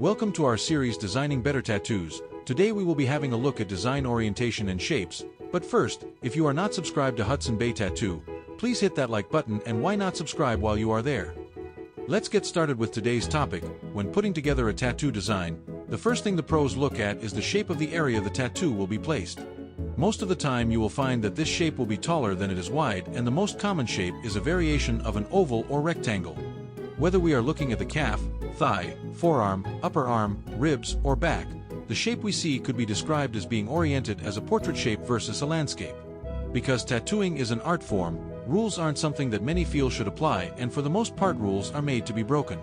Welcome to our series Designing Better Tattoos. Today we will be having a look at design orientation and shapes. But first, if you are not subscribed to Hudson Bay Tattoo, please hit that like button, and why not subscribe while you are there. Let's get started with today's topic. When putting together a tattoo design, the first thing the pros look at is the shape of the area the tattoo will be placed. Most of the time you will find that this shape will be taller than it is wide, and the most common shape is a variation of an oval or rectangle. Whether we are looking at the calf, thigh, forearm, upper arm, ribs, or back, the shape we see could be described as being oriented as a portrait shape versus a landscape. Because tattooing is an art form, rules aren't something that many feel should apply, and for the most part rules are made to be broken.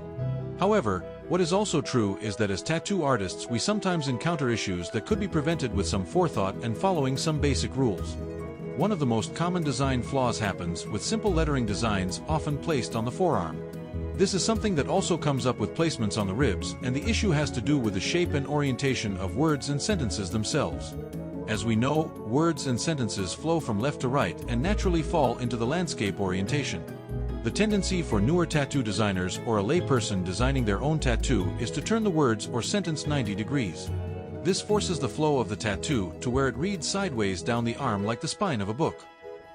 However, what is also true is that as tattoo artists we sometimes encounter issues that could be prevented with some forethought and following some basic rules. One of the most common design flaws happens with simple lettering designs often placed on the forearm. This is something that also comes up with placements on the ribs, and the issue has to do with the shape and orientation of words and sentences themselves. As we know, words and sentences flow from left to right and naturally fall into the landscape orientation. The tendency for newer tattoo designers or a layperson designing their own tattoo is to turn the words or sentence 90 degrees. This forces the flow of the tattoo to where it reads sideways down the arm like the spine of a book.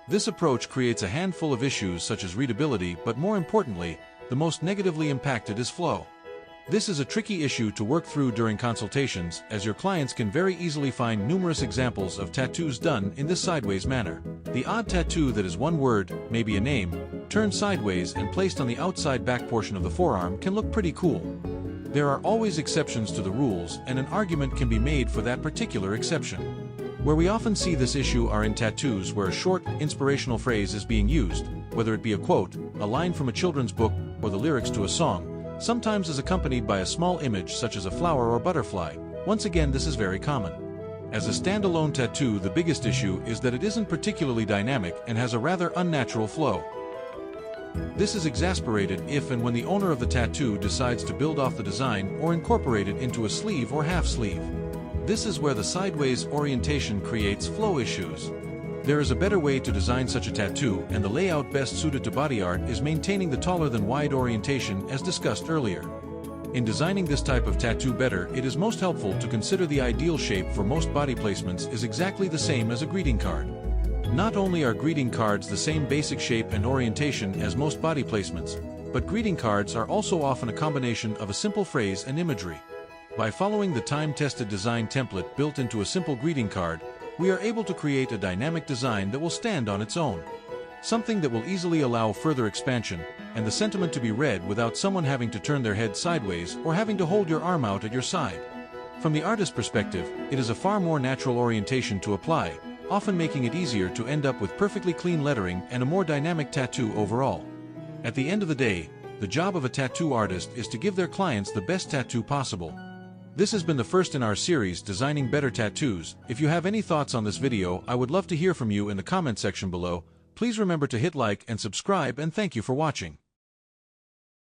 This approach creates a handful of issues such as readability, but more importantly, the most negatively impacted is flow. This is a tricky issue to work through during consultations, as your clients can very easily find numerous examples of tattoos done in this sideways manner. The odd tattoo that is one word, maybe a name, turned sideways and placed on the outside back portion of the forearm can look pretty cool. There are always exceptions to the rules, and an argument can be made for that particular exception. Where we often see this issue are in tattoos where a short, inspirational phrase is being used, whether it be a quote, a line from a children's book, or the lyrics to a song, sometimes is accompanied by a small image such as a flower or butterfly. Once again, this is very common. As a standalone tattoo, the biggest issue is that it isn't particularly dynamic and has a rather unnatural flow. This is exasperated if and when the owner of the tattoo decides to build off the design or incorporate it into a sleeve or half sleeve. This is where the sideways orientation creates flow issues. There is a better way to design such a tattoo, and the layout best suited to body art is maintaining the taller than wide orientation as discussed earlier. In designing this type of tattoo better, it is most helpful to consider the ideal shape for most body placements is exactly the same as a greeting card. Not only are greeting cards the same basic shape and orientation as most body placements, but greeting cards are also often a combination of a simple phrase and imagery. By following the time-tested design template built into a simple greeting card, we are able to create a dynamic design that will stand on its own. Something that will easily allow further expansion, and the sentiment to be read without someone having to turn their head sideways or having to hold your arm out at your side. From the artist's perspective, it is a far more natural orientation to apply, often making it easier to end up with perfectly clean lettering and a more dynamic tattoo overall. At the end of the day, the job of a tattoo artist is to give their clients the best tattoo possible. This has been the first in our series, Designing Better Tattoos. If you have any thoughts on this video, I would love to hear from you in the comment section below. Please remember to hit like and subscribe, and thank you for watching.